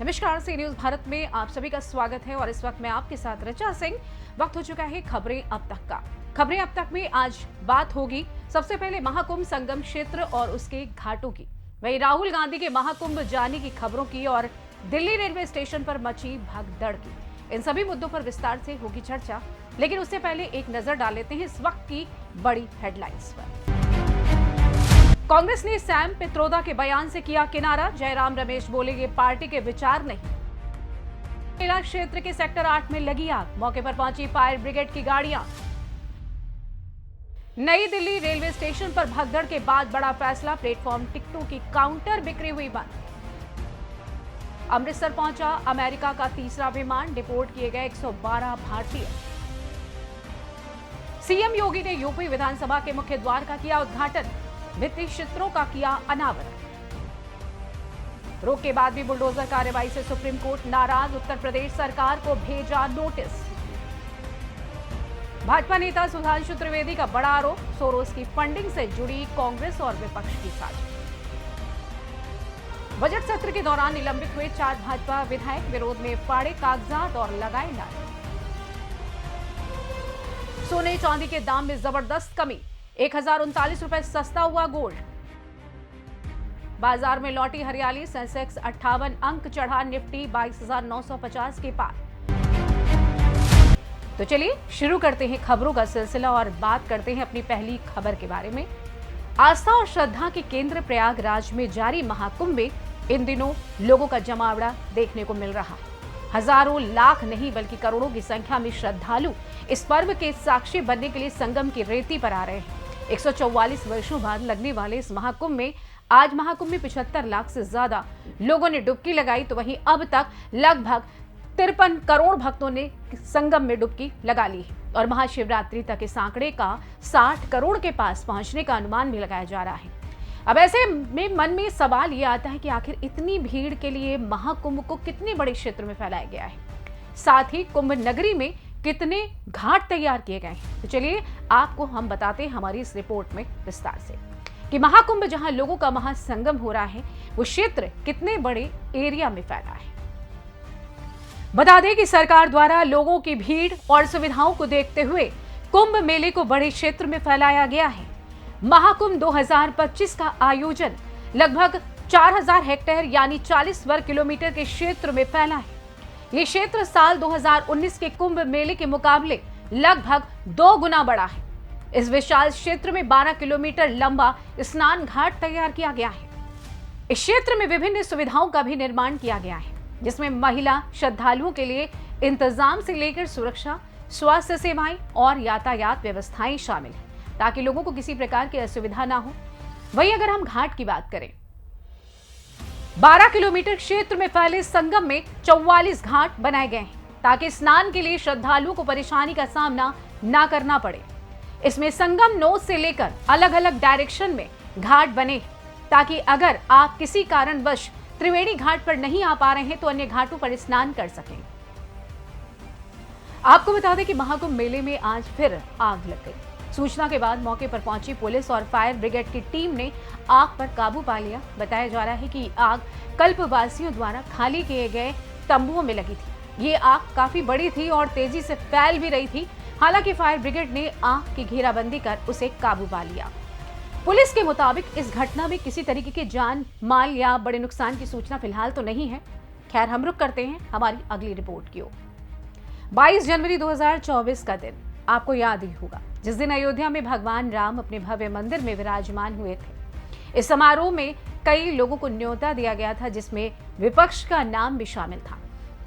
नमस्कार, सी न्यूज भारत में आप सभी का स्वागत है और इस वक्त मैं आपके साथ रचा सिंह। वक्त हो चुका है खबरें अब तक का। खबरें अब तक में आज बात होगी सबसे पहले महाकुंभ संगम क्षेत्र और उसके घाटों की, वहीं राहुल गांधी के महाकुंभ जाने की खबरों की और दिल्ली रेलवे स्टेशन पर मची भगदड़ की। इन सभी मुद्दों पर विस्तार से होगी चर्चा, लेकिन उससे पहले एक नजर डाल लेते हैं इस वक्त की बड़ी हेडलाइंस पर। कांग्रेस ने सैम पित्रोदा के बयान से किया किनारा। जयराम रमेश बोले ये पार्टी के विचार नहीं। मेला क्षेत्र के सेक्टर 8 में लगी आग, मौके पर पहुंची फायर ब्रिगेड की गाड़ियां। नई दिल्ली रेलवे स्टेशन पर भगदड़ के बाद बड़ा फैसला, प्लेटफॉर्म टिकटों की काउंटर बिक्री हुई बंद। अमृतसर पहुंचा अमेरिका का तीसरा विमान, डिपोर्ट किए गए 112 भारतीय। सीएम योगी ने यूपी विधानसभा के मुख्य द्वार का किया उद्घाटन, भित्ति चित्रों का किया अनावरण। रोक के बाद भी बुलडोजर कार्रवाई से सुप्रीम कोर्ट नाराज, उत्तर प्रदेश सरकार को भेजा नोटिस। भाजपा नेता सुधांशु त्रिवेदी का बड़ा आरोप, सोरोस की फंडिंग से जुड़ी कांग्रेस और विपक्ष की साजिश। बजट सत्र के दौरान निलंबित हुए 4 भाजपा विधायक, विरोध में फाड़े कागजात और लगाए नारे। सोने चांदी के दाम में जबरदस्त कमी, 1039 रुपए सस्ता हुआ गोल्ड। बाजार में लौटी हरियाली, सेंसेक्स 58 अंक चढ़ा, निफ्टी 22,950 के पार। तो चलिए शुरू करते हैं खबरों का सिलसिला और बात करते हैं अपनी पहली खबर के बारे में। आस्था और श्रद्धा के केंद्र प्रयागराज में जारी महाकुंभ में इन दिनों लोगों का जमावड़ा देखने को मिल रहा है। हजारों लाख नहीं बल्कि करोड़ों की संख्या में श्रद्धालु इस पर्व के साक्षी बनने के लिए संगम की रेती पर आ रहे हैं। 144 वर्षों बाद लगने वाले इस महाकुंभ में आज महाकुंभ में 75 लाख से ज्यादा लोगों ने डुबकी लगाई, तो वहीं अब तक लगभग 53 करोड़ भक्तों ने संगम में डुबकी लगा ली है और महाशिवरात्रि तक इस आंकड़े का 60 करोड़ के पास पहुंचने का अनुमान भी लगाया जा रहा है। अब ऐसे में मन में सवाल ये आता है कि आखिर इतनी भीड़ के लिए महाकुंभ को कितने बड़े क्षेत्र में फैलाया गया है, साथ ही कुंभ नगरी में कितने घाट तैयार किए गए हैं। तो चलिए आपको हम बताते हैं हमारी इस रिपोर्ट में विस्तार से कि महाकुंभ जहां लोगों का महासंगम हो रहा है, वो क्षेत्र कितने बड़े एरिया में फैला है। बता दें कि सरकार द्वारा लोगों की भीड़ और सुविधाओं को देखते हुए कुंभ मेले को बड़े क्षेत्र में फैलाया गया है। महाकुंभ 2025 का आयोजन लगभग 4000 हेक्टेयर यानी 40 वर्ग किलोमीटर के क्षेत्र में फैला है। ये क्षेत्र साल 2019 के कुंभ मेले के मुकाबले लगभग 2 गुना बड़ा है। इस विशाल क्षेत्र में 12 किलोमीटर लंबा स्नान घाट तैयार किया गया है। इस क्षेत्र में विभिन्न सुविधाओं का भी निर्माण किया गया है, जिसमें महिला श्रद्धालुओं के लिए इंतजाम से लेकर सुरक्षा, स्वास्थ्य सेवाएं और यातायात व्यवस्थाएं शामिल है, ताकि लोगों को किसी प्रकार की असुविधा ना हो। वहीं अगर हम घाट की बात करें, 12 किलोमीटर क्षेत्र में फैले संगम में 44 घाट बनाए गए हैं, ताकि स्नान के लिए श्रद्धालुओं को परेशानी का सामना ना करना पड़े। इसमें संगम नोड से लेकर अलग अलग डायरेक्शन में घाट बने हैं, ताकि अगर आप किसी कारणवश त्रिवेणी घाट पर नहीं आ पा रहे हैं तो अन्य घाटों पर स्नान कर सकें। आपको बता दें कि महाकुंभ मेले में आज फिर आग लग गई। सूचना के बाद मौके पर पहुंची पुलिस और फायर ब्रिगेड की टीम ने आग पर काबू पा लिया। बताया जा रहा है कि आग कल्पवासियों द्वारा खाली किए गए तंबुओं में लगी थी। ये आग काफी बड़ी थी और तेजी से फैल भी रही थी। हालांकि फायर ब्रिगेड ने आग की घेराबंदी कर उसे काबू पा लिया। पुलिस के मुताबिक इस घटना में किसी तरीके के जान माल या बड़े नुकसान की सूचना फिलहाल तो नहीं है। खैर, हम रुक करते हैं हमारी अगली रिपोर्ट की ओर। 22 जनवरी 2024 का दिन आपको याद ही होगा, जिस दिन अयोध्या में भगवान राम अपने भव्य मंदिर में विराजमान हुए थे। इस समारोह में कई लोगों को न्योता दिया गया था, जिसमें विपक्ष का नाम भी शामिल था।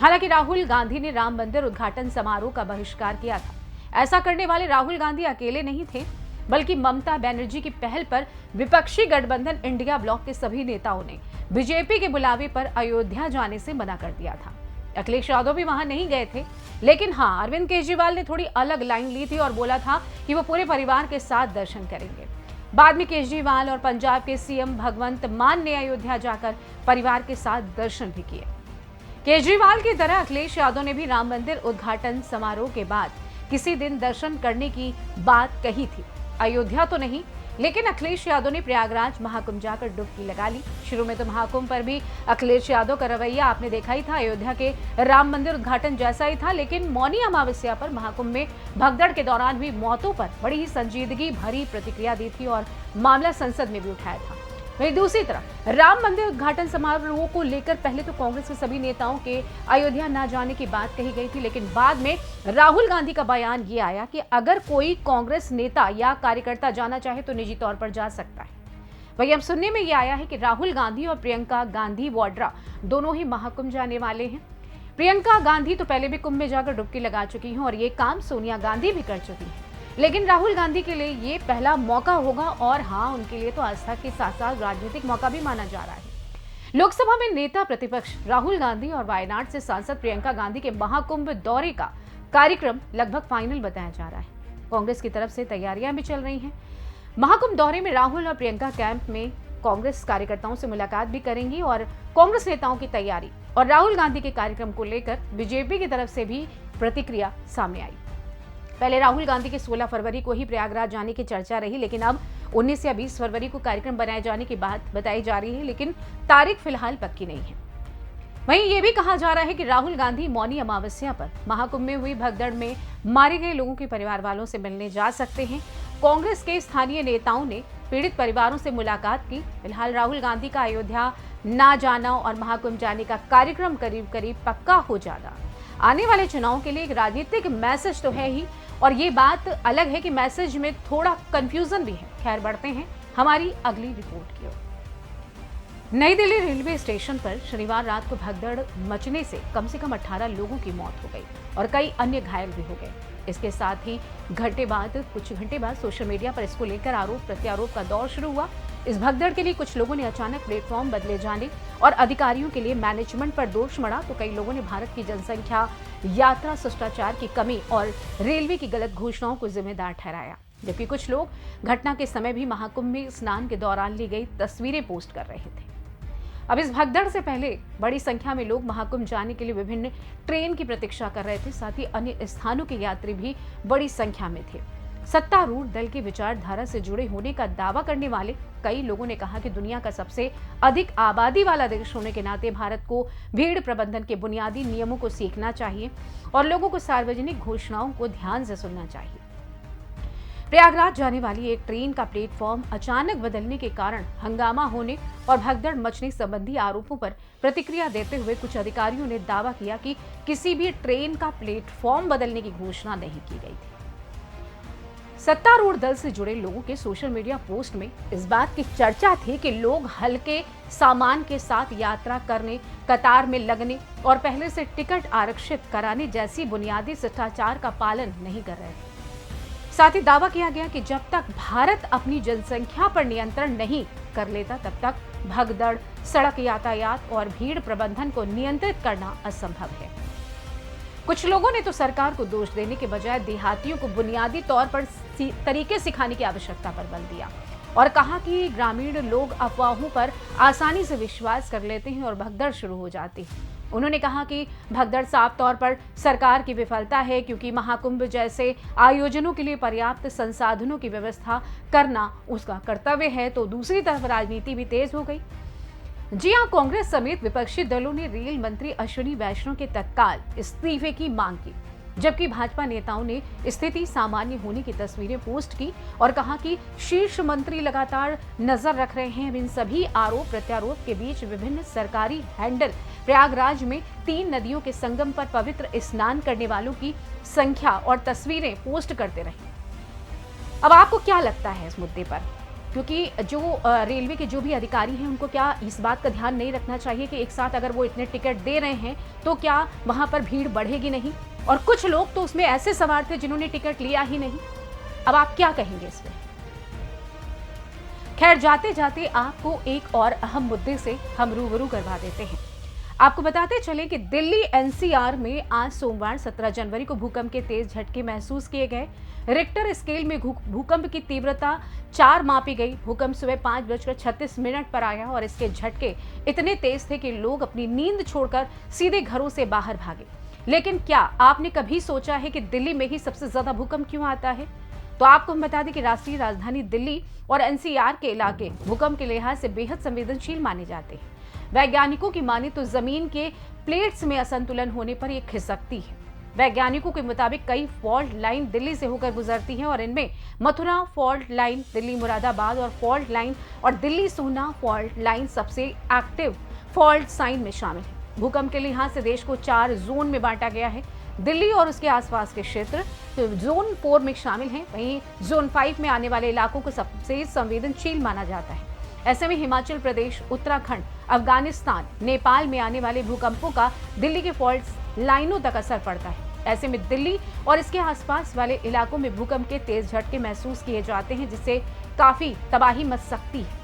हालांकि राहुल गांधी ने राम मंदिर उद्घाटन समारोह का बहिष्कार किया था। ऐसा करने वाले राहुल गांधी अकेले नहीं थे, बल्कि ममता बनर्जी की पहल पर विपक्षी गठबंधन इंडिया ब्लॉक के सभी नेताओं ने बीजेपी के बुलावे पर अयोध्या जाने से मना कर दिया था। अखिलेश यादव भी वहां नहीं गए थे, लेकिन हाँ, अरविंद केजरीवाल ने थोड़ी अलग लाइन ली थी और बोला था कि वो पूरे परिवार के साथ दर्शन करेंगे। बाद में केजरीवाल और पंजाब के सीएम भगवंत मान ने अयोध्या जाकर परिवार के साथ दर्शन भी किए। केजरीवाल की तरह अखिलेश यादव ने भी राम मंदिर उद्घाटन समारोह के बाद किसी दिन दर्शन करने की बात कही थी। अयोध्या तो नहीं, लेकिन अखिलेश यादव ने प्रयागराज महाकुंभ जाकर डुबकी लगा ली। शुरू में तो महाकुंभ पर भी अखिलेश यादव का रवैया आपने देखा ही था, अयोध्या के राम मंदिर उद्घाटन जैसा ही था। लेकिन मौनी अमावस्या पर महाकुंभ में भगदड़ के दौरान हुई मौतों पर बड़ी ही संजीदगी भरी प्रतिक्रिया दी थी और मामला संसद में भी उठाया था। वहीं दूसरी तरफ राम मंदिर उद्घाटन समारोह को लेकर पहले तो कांग्रेस के सभी नेताओं के अयोध्या न जाने की बात कही गई थी, लेकिन बाद में राहुल गांधी का बयान ये आया कि अगर कोई कांग्रेस नेता या कार्यकर्ता जाना चाहे तो निजी तौर पर जा सकता है। वहीं अब सुनने में ये आया है कि राहुल गांधी और प्रियंका गांधी वाड्रा दोनों ही महाकुंभ जाने वाले हैं। प्रियंका गांधी तो पहले भी कुंभ में जाकर डुबकी लगा चुकी हैं और ये काम सोनिया गांधी भी कर चुकी हैं, लेकिन राहुल गांधी के लिए ये पहला मौका होगा और हाँ, उनके लिए तो आस्था के साथ साथ राजनीतिक मौका भी माना जा रहा है। लोकसभा में नेता प्रतिपक्ष राहुल गांधी और वायनाड से सांसद प्रियंका गांधी के महाकुंभ दौरे का कार्यक्रम लगभग फाइनल बताया जा रहा है। कांग्रेस की तरफ से तैयारियां भी चल रही हैं। महाकुंभ दौरे में राहुल और प्रियंका कैंप में कांग्रेस कार्यकर्ताओं से मुलाकात भी करेंगी और कांग्रेस नेताओं की तैयारी और राहुल गांधी के कार्यक्रम को लेकर बीजेपी की तरफ से भी प्रतिक्रिया सामने आई। पहले राहुल गांधी के 16 फरवरी को ही प्रयागराज जाने की चर्चा रही, लेकिन अब 19 या 20 फरवरी को कार्यक्रम बनाए जाने की बात बताई जा रही है, लेकिन तारीख फिलहाल पक्की नहीं है। वहीं ये भी कहा जा रहा है कि राहुल गांधी मौनी अमावस्या पर महाकुंभ में हुई भगदड़ में मारे गए लोगों के परिवार वालों से मिलने जा सकते हैं। कांग्रेस के स्थानीय नेताओं ने पीड़ित परिवारों से मुलाकात की। फिलहाल राहुल गांधी का अयोध्या ना जाना और महाकुंभ जाने का कार्यक्रम करीब करीब पक्का हो जाना आने वाले चुनाव के लिए एक राजनीतिक मैसेज तो है ही, और ये बात अलग है कि मैसेज में थोड़ा कंफ्यूजन भी है। खैर, बढ़ते हैं हमारी अगली रिपोर्ट की ओर। नई दिल्ली रेलवे स्टेशन पर शनिवार रात को भगदड़ मचने से कम 18 लोगों की मौत हो गई और कई अन्य घायल भी हो गए। इसके साथ ही कुछ घंटे बाद सोशल मीडिया पर इसको लेकर आरोप प्रत्यारोप का दौर शुरू हुआ। इस भगदड़ के लिए कुछ लोगों ने अचानक प्लेटफॉर्म बदले जाने और अधिकारियों के लिए मैनेजमेंट पर दोष मढ़ा, तो कई लोगों ने भारत की जनसंख्या, यात्रा शिष्टाचार की कमी और रेलवे की गलत घोषणाओं को जिम्मेदार ठहराया। जबकि कुछ लोग घटना के समय भी महाकुंभ में स्नान के दौरान ली गई तस्वीरें पोस्ट कर रहे थे। अब इस भगदड़ से पहले बड़ी संख्या में लोग महाकुंभ जाने के लिए विभिन्न ट्रेन की प्रतीक्षा कर रहे थे। साथ ही अन्य स्थानों के यात्री भी बड़ी संख्या में थे। सत्तारूढ़ दल की विचारधारा से जुड़े होने का दावा करने वाले कई लोगों ने कहा कि दुनिया का सबसे अधिक आबादी वाला देश होने के नाते भारत को भीड़ प्रबंधन के बुनियादी नियमों को सीखना चाहिए और लोगों को सार्वजनिक घोषणाओं को ध्यान से सुनना चाहिए। प्रयागराज जाने वाली एक ट्रेन का प्लेटफॉर्म अचानक बदलने के कारण हंगामा होने और भगदड़ मचने संबंधी आरोपों पर प्रतिक्रिया देते हुए कुछ अधिकारियों ने दावा किया कि किसी भी ट्रेन का प्लेटफॉर्म बदलने की घोषणा नहीं की गई थी। सत्तारूढ़ दल से जुड़े लोगों के सोशल मीडिया पोस्ट में इस बात की चर्चा थी कि लोग हल्के सामान के साथ यात्रा करने, कतार में लगने और पहले से टिकट आरक्षित कराने जैसी बुनियादी शिष्टाचार का पालन नहीं कर रहे थे। साथ ही दावा किया गया कि जब तक भारत अपनी जनसंख्या पर नियंत्रण नहीं कर लेता तब तक भगदड़, सड़क यातायात और भीड़ प्रबंधन को नियंत्रित करना असंभव है। कुछ लोगों ने तो सरकार को दोष देने के बजाय देहातियों को बुनियादी तौर पर तरीके सिखाने की आवश्यकता पर बल दिया और कहा कि ग्रामीण लोग अफवाहों पर आसानी से विश्वास कर लेते हैं और भगदड़ शुरू हो जाती है। उन्होंने कहा कि भगदड़ साफ तौर पर सरकार की विफलता है, क्योंकि महाकुंभ जैसे आयोजनों के लिए पर्याप्त संसाधनों की व्यवस्था करना उसका कर्तव्य है। तो दूसरी तरफ राजनीति भी तेज हो गई। जी हां, कांग्रेस समेत विपक्षी दलों ने रेल मंत्री अश्विनी वैष्णव के तत्काल इस्तीफे की मांग की, जबकि भाजपा नेताओं ने स्थिति सामान्य होने की तस्वीरें पोस्ट की और कहा कि शीर्ष मंत्री लगातार नजर रख रहे हैं। इन सभी आरोप प्रत्यारोप के बीच विभिन्न सरकारी हैंडल प्रयागराज में 3 नदियों के संगम पर पवित्र स्नान करने वालों की संख्या और तस्वीरें पोस्ट करते रहे। अब आपको क्या लगता है इस मुद्दे पर? क्योंकि जो रेलवे के जो भी अधिकारी हैं उनको क्या इस बात का ध्यान नहीं रखना चाहिए कि एक साथ अगर वो इतने टिकट दे रहे हैं तो क्या वहां पर भीड़ बढ़ेगी नहीं? और कुछ लोग तो उसमें ऐसे सवार थे जिन्होंने टिकट लिया ही नहीं। अब आप क्या कहेंगे इसमें? खैर, जाते जाते आपको एक और अहम मुद्दे से हम रूबरू करवा देते हैं। आपको बताते चले कि दिल्ली एनसीआर में आज सोमवार 17 जनवरी को भूकंप के तेज झटके महसूस किए गए। रिक्टर स्केल में भूकंप की तीव्रता 4 मापी गई। भूकंप सुबह 5:36 पर आया और इसके झटके इतने तेज थे कि लोग अपनी नींद छोड़कर सीधे घरों से बाहर भागे। लेकिन क्या आपने कभी सोचा है कि दिल्ली में ही सबसे ज्यादा भूकंप क्यों आता है? तो आपको हम बता दें कि राष्ट्रीय राजधानी दिल्ली और एनसीआर के इलाके भूकंप के लिहाज से बेहद संवेदनशील माने जाते हैं। वैज्ञानिकों की माने तो जमीन के प्लेट्स में असंतुलन होने पर यह खिसकती है। वैज्ञानिकों के मुताबिक कई फॉल्ट लाइन दिल्ली से होकर गुजरती हैं और इनमें मथुरा फॉल्ट लाइन, दिल्ली मुरादाबाद और फॉल्ट लाइन और दिल्ली सोहना फॉल्ट लाइन सबसे एक्टिव फॉल्ट साइन में शामिल है। भूकंप के लिहाज से देश को 4 जोन में बांटा गया है। दिल्ली और उसके आसपास के क्षेत्र जोन 4 में शामिल हैं। वहीं जोन 5 में आने वाले इलाकों को सबसे संवेदनशील माना जाता है। ऐसे में हिमाचल प्रदेश, उत्तराखंड, अफगानिस्तान, नेपाल में आने वाले भूकंपों का दिल्ली के फॉल्ट लाइनों तक असर पड़ता है। ऐसे में दिल्ली और इसके आसपास वाले इलाकों में भूकंप के तेज झटके महसूस किए जाते हैं, जिससे काफी तबाही मच सकती है।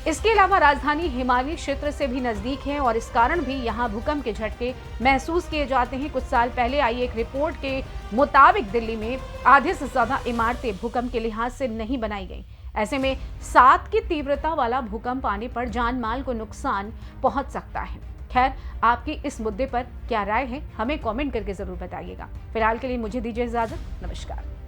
इसके अलावा राजधानी हिमालयी क्षेत्र से भी नजदीक है और इस कारण भी यहां भूकंप के झटके महसूस किए जाते हैं। कुछ साल पहले आई एक रिपोर्ट के मुताबिक दिल्ली में आधे से ज्यादा इमारतें भूकंप के लिहाज से नहीं बनाई गई। ऐसे में 7 की तीव्रता वाला भूकंप आने पर जान माल को नुकसान पहुंच सकता है। खैर, आपकी इस मुद्दे पर क्या राय है, हमें कमेंट करके जरूर बताइएगा। फिलहाल के लिए मुझे दीजिए इजाजत। नमस्कार।